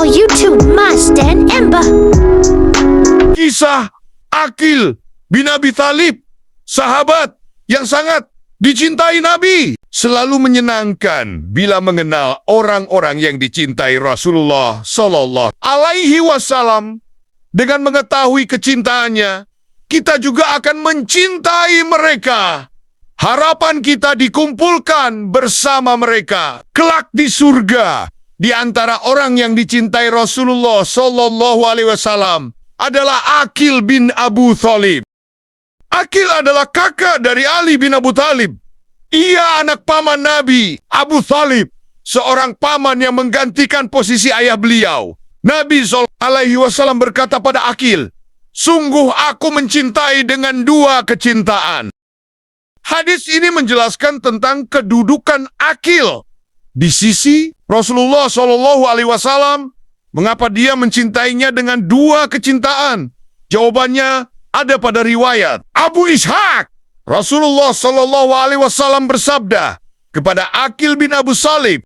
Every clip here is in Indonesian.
our YouTube Mas dan Amber. Kisah Aqil bin Abi Thalib, sahabat yang sangat dicintai Nabi. Selalu menyenangkan bila mengenal orang-orang yang dicintai Rasulullah Sallallahu Alaihi Wasallam. Dengan mengetahui kecintaannya, kita juga akan mencintai mereka. Harapan kita dikumpulkan bersama mereka kelak di surga. Di antara orang yang dicintai Rasulullah Sallallahu Alaihi Wasallam adalah Aqil bin Abu Thalib. Aqil adalah kakak dari Ali bin Abu Thalib. Ia anak paman Nabi Abu Thalib, seorang paman yang menggantikan posisi ayah beliau. Nabi SAW berkata pada Aqil, "Sungguh aku mencintai dengan dua kecintaan." Hadis ini menjelaskan tentang kedudukan Aqil di sisi Rasulullah SAW. Mengapa dia mencintainya dengan dua kecintaan? Jawabannya ada pada riwayat Abu Ishaq. Rasulullah SAW bersabda kepada Aqil bin Abu Thalib,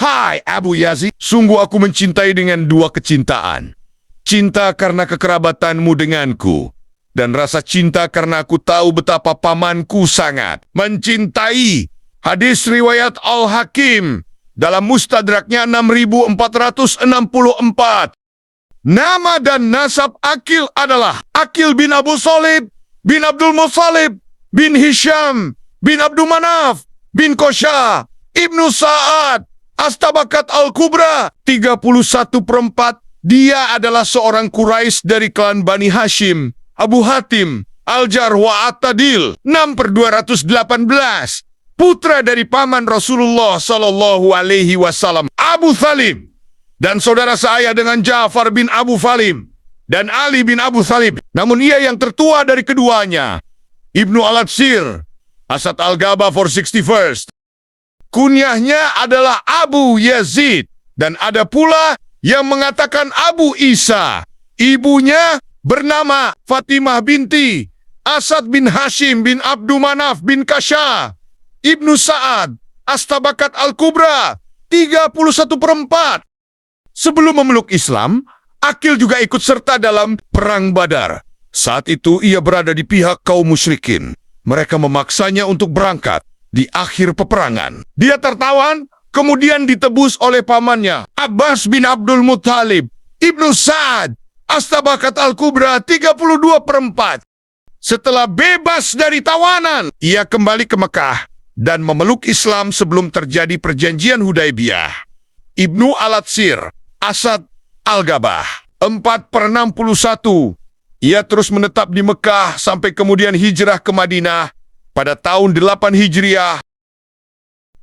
"Hai Abu Yazid, sungguh aku mencintai dengan dua kecintaan. Cinta karena kekerabatanmu denganku, dan rasa cinta karena aku tahu betapa pamanku sangat mencintai." Hadis riwayat Al-Hakim dalam Mustadraknya 6464. Nama dan nasab Aqil adalah Aqil bin Abu Thalib bin Abdul Muthalib bin Hisham bin Abdul Manaf bin Qusha Ibnu Sa'ad Astabakat Al-Kubra 31/4. Dia adalah seorang Quraisy dari klan Bani Hashim, Abu Hatim, Al-Jar wa At-Tadil 6/218. Putra dari paman Rasulullah Sallallahu Alaihi Wasallam, Abu Thalib, dan saudara seayah dengan Ja'far bin Abu Thalib dan Ali bin Abu Thalib. Namun ia yang tertua dari keduanya. Ibnu Al-Atsir, Asad Al-Gaba 461st. Kunyahnya adalah Abu Yazid, dan ada pula yang mengatakan Abu Isa. Ibunya bernama Fatimah binti Asad bin Hashim bin Abdul Manaf bin Qusha Ibnu Sa'ad Astabakat Al-Kubra 31/4. Sebelum memeluk Islam, Aqil juga ikut serta dalam Perang Badar. Saat itu ia berada di pihak kaum musyrikin. Mereka memaksanya untuk berangkat di akhir peperangan. Dia tertawan, kemudian ditebus oleh pamannya, Abbas bin Abdul Muthalib, Ibnu Sa'ad, Astabakat Al-Kubra 32/4. Setelah bebas dari tawanan, ia kembali ke Mekah dan memeluk Islam sebelum terjadi perjanjian Hudaibiyah. Ibnu Al-Atsir, Asad Al-Gabah 4/61. Ia terus menetap di Mekah sampai kemudian hijrah ke Madinah pada tahun 8 Hijriah.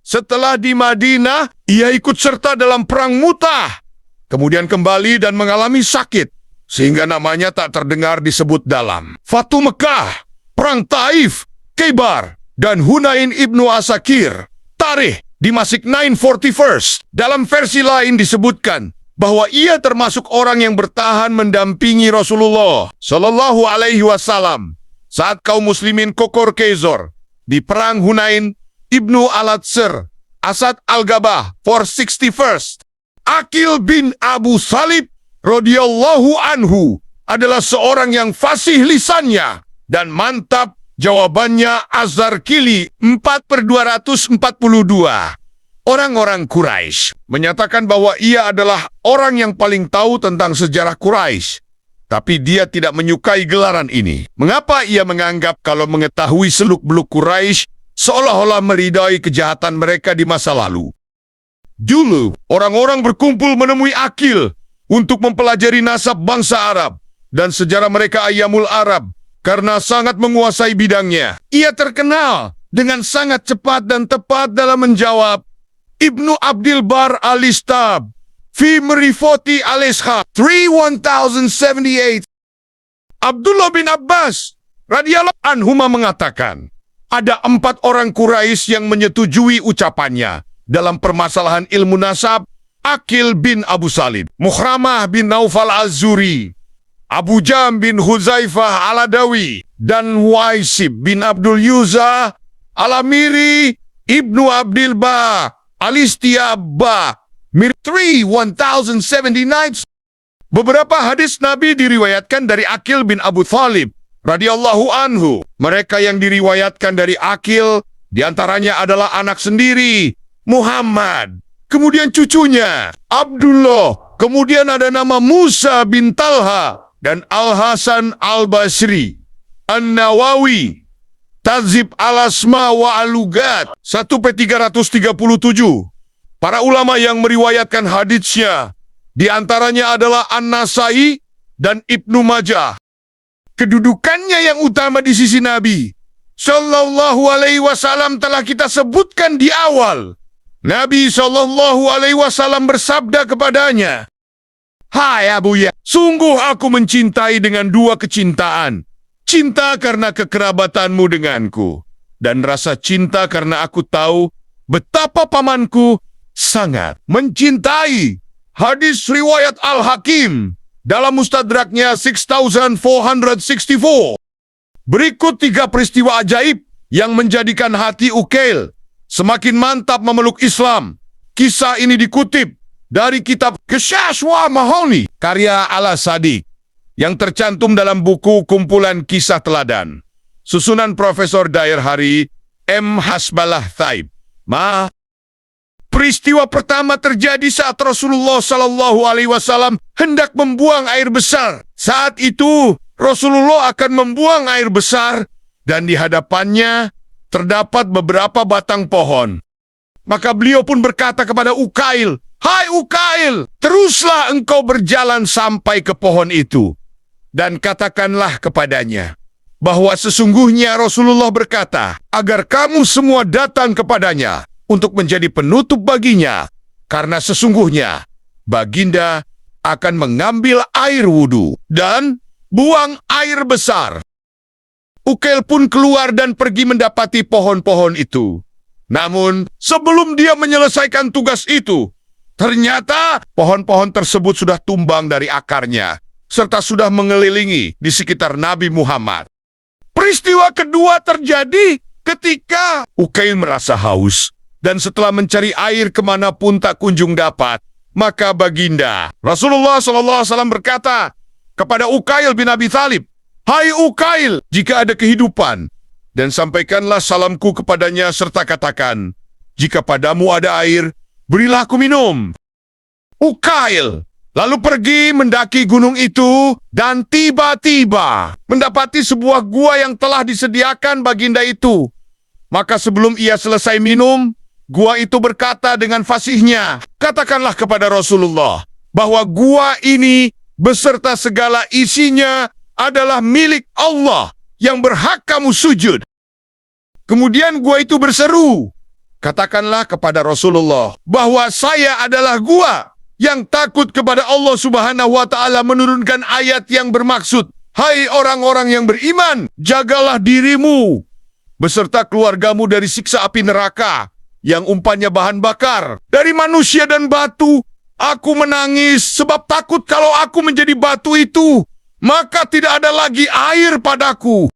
Setelah di Madinah, ia ikut serta dalam Perang Mu'tah. Kemudian kembali dan mengalami sakit, sehingga namanya tak terdengar disebut dalam Fatu Mekah, Perang Taif, Khaybar, dan Hunain. Ibnu Asakir, Tarikh Dimasik 941st. Dalam versi lain disebutkan bahwa ia termasuk orang yang bertahan mendampingi Rasulullah Sallallahu Alaihi Wasallam saat kaum muslimin kokor Kezor di Perang Hunain. Ibnu Al-Atsir, Asad Al-Gabah 461st. Aqil bin Abu Thalib radhiyallahu anhu adalah seorang yang fasih lisannya dan mantap jawabannya. Az-Zarqili 4/242. Orang-orang Quraisy menyatakan bahwa ia adalah orang yang paling tahu tentang sejarah Quraisy. Tapi dia tidak menyukai gelaran ini. Mengapa ia menganggap kalau mengetahui seluk-beluk Quraisy seolah-olah meridai kejahatan mereka di masa lalu? Dulu, orang-orang berkumpul menemui Aqil untuk mempelajari nasab bangsa Arab dan sejarah mereka Ayyamul Arab karena sangat menguasai bidangnya. Ia terkenal dengan sangat cepat dan tepat dalam menjawab. Ibnu Abdil Bar Al-Istab, Fi Mrifoti Al-Ishaq 3178. Abdullah bin Abbas radhiyallahu anhuma mengatakan, ada 4 orang Quraisy yang menyetujui ucapannya dalam permasalahan ilmu nasab. Aqil bin Abu Thalib, Mukhramah bin Naufal Az-Zuri, Abu Jam bin Huzaifah Al-Adawi, dan Waisib bin Abdul Yuza Al-Amiri, Ibnu Abdil Ba Al-Istiabba Mir 3, 1079. Beberapa hadis Nabi diriwayatkan dari Aqil bin Abu Thalib radhiyallahu anhu. Mereka yang diriwayatkan dari Aqil diantaranya adalah anak sendiri, Muhammad. Kemudian cucunya, Abdullah. Kemudian ada nama Musa bin Talha dan Al-Hasan Al-Basri. An-Nawawi, Tazib Al-Asma wa Al-Lugat 1/337. Para ulama yang meriwayatkan haditsnya di antaranya adalah An-Nasai dan Ibnu Majah. Kedudukannya yang utama di sisi Nabi Sallallahu Alaihi Wasallam telah kita sebutkan di awal. Nabi Sallallahu Alaihi Wasallam bersabda kepadanya, "Hai Abuya, sungguh aku mencintai dengan dua kecintaan. Cinta karena kekerabatanmu denganku, dan rasa cinta karena aku tahu betapa pamanku sangat mencintai." Hadis riwayat Al-Hakim dalam Mustadraknya 6464. Berikut 3 peristiwa ajaib yang menjadikan hati Uqail semakin mantap memeluk Islam. Kisah ini dikutip dari kitab Qisas wa Mahoni karya Al-Sadiq yang tercantum dalam buku kumpulan kisah teladan susunan Profesor Dair Hari M. Hasbalah Thaib. Peristiwa pertama terjadi saat Rasulullah Sallallahu Alaihi Wasallam hendak membuang air besar. Saat itu Rasulullah akan membuang air besar dan di hadapannya terdapat beberapa batang pohon. Maka beliau pun berkata kepada Uqail, "Hai Uqail, teruslah engkau berjalan sampai ke pohon itu dan katakanlah kepadanya bahwa sesungguhnya Rasulullah berkata agar kamu semua datang kepadanya untuk menjadi penutup baginya, karena sesungguhnya baginda akan mengambil air wudhu dan buang air besar." Uqail pun keluar dan pergi mendapati pohon-pohon itu. Namun, sebelum dia menyelesaikan tugas itu, ternyata pohon-pohon tersebut sudah tumbang dari akarnya, serta sudah mengelilingi di sekitar Nabi Muhammad. Peristiwa kedua terjadi ketika Uqail merasa haus. Dan setelah mencari air kemanapun tak kunjung dapat, maka baginda Rasulullah SAW berkata kepada Uqail bin Abi Thalib, "Hai Uqail, jika ada kehidupan, dan sampaikanlah salamku kepadanya serta katakan, jika padamu ada air, berilah aku minum." Uqail lalu pergi mendaki gunung itu dan tiba-tiba mendapati sebuah gua yang telah disediakan baginda itu. Maka sebelum ia selesai minum, gua itu berkata dengan fasihnya, "Katakanlah kepada Rasulullah bahwa gua ini beserta segala isinya adalah milik Allah yang berhak kamu sujud." Kemudian gua itu berseru, "Katakanlah kepada Rasulullah bahwa saya adalah gua yang takut kepada Allah Subhanahu wa Ta'ala menurunkan ayat yang bermaksud, 'Hai orang-orang yang beriman, jagalah dirimu beserta keluargamu dari siksa api neraka yang umpannya bahan bakar dari manusia dan batu. Aku menangis sebab takut kalau aku menjadi batu itu, maka tidak ada lagi air padaku."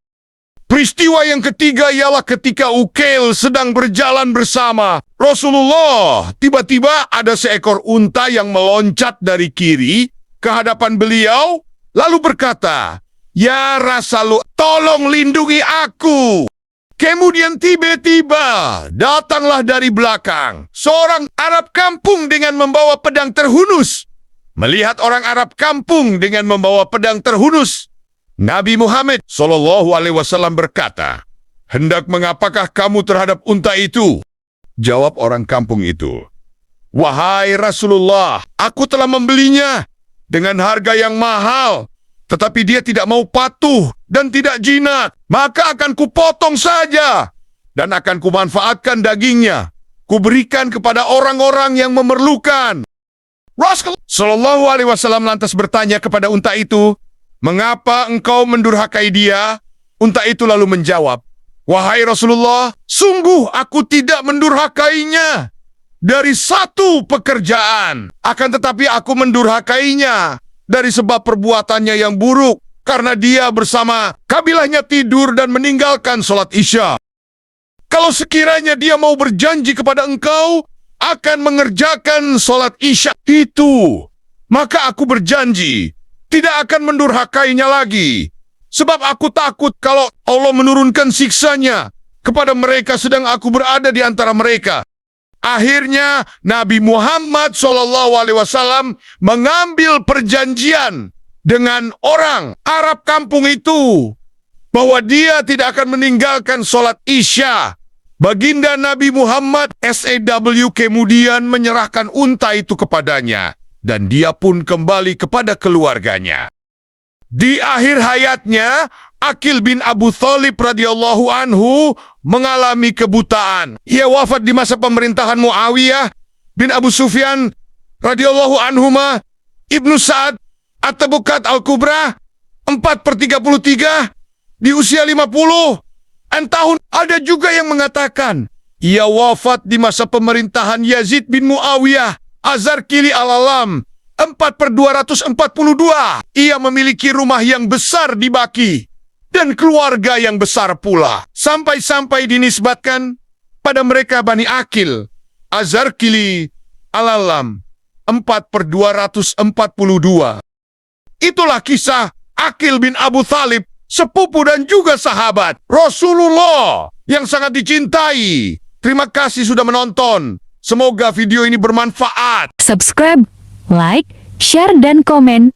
Peristiwa yang ketiga ialah ketika Uqail sedang berjalan bersama Rasulullah. Tiba-tiba ada seekor unta yang meloncat dari kiri ke hadapan beliau, lalu berkata, "Ya Rasulullah, tolong lindungi aku." Kemudian tiba-tiba datanglah dari belakang seorang Arab kampung dengan membawa pedang terhunus. Melihat orang Arab kampung dengan membawa pedang terhunus, Nabi Muhammad Sallallahu Alaihi Wasallam berkata, "Hendak mengapakah kamu terhadap unta itu?" Jawab orang kampung itu, "Wahai Rasulullah, aku telah membelinya dengan harga yang mahal, tetapi dia tidak mau patuh dan tidak jinak, maka akan kupotong saja dan akan kumanfaatkan dagingnya, kuberikan kepada orang-orang yang memerlukan." Rasul Sallallahu Alaihi Wasallam lantas bertanya kepada unta itu, "Mengapa engkau mendurhakai dia?" Unta itu lalu menjawab, "Wahai Rasulullah, sungguh aku tidak mendurhakainya dari satu pekerjaan, akan tetapi aku mendurhakainya dari sebab perbuatannya yang buruk, karena dia bersama kabilahnya tidur dan meninggalkan sholat Isya. Kalau sekiranya dia mau berjanji kepada engkau akan mengerjakan sholat isya itu, maka aku berjanji tidak akan mendurhakainya lagi. Sebab aku takut kalau Allah menurunkan siksanya kepada mereka sedang aku berada di antara mereka. Akhirnya Nabi Muhammad SAW mengambil perjanjian dengan orang Arab kampung itu bahwa dia tidak akan meninggalkan sholat isya. Baginda Nabi Muhammad SAW kemudian menyerahkan unta itu kepadanya dan dia pun kembali kepada keluarganya. Di akhir hayatnya, Aqil bin Abu Thalib radhiyallahu anhu mengalami kebutaan. Ia wafat di masa pemerintahan Muawiyah bin Abu Sufyan radhiyallahu anhuma. Ibnu Sa'ad At-Tabukat Al-Kubra 4/33 di usia 50 tahun. Ada juga yang mengatakan ia wafat di masa pemerintahan Yazid bin Muawiyah Az-Zarqili Al-Alam 4/242. Ia memiliki rumah yang besar di Baki dan keluarga yang besar pula. Sampai-sampai dinisbatkan pada mereka Bani Aqil Az-Zarqili Al-Alam 4/242. Itulah kisah Aqil bin Abu Thalib, sepupu dan juga sahabat Rasulullah yang sangat dicintai. Terima kasih sudah menonton. Semoga video ini bermanfaat. Subscribe, like, share, dan komen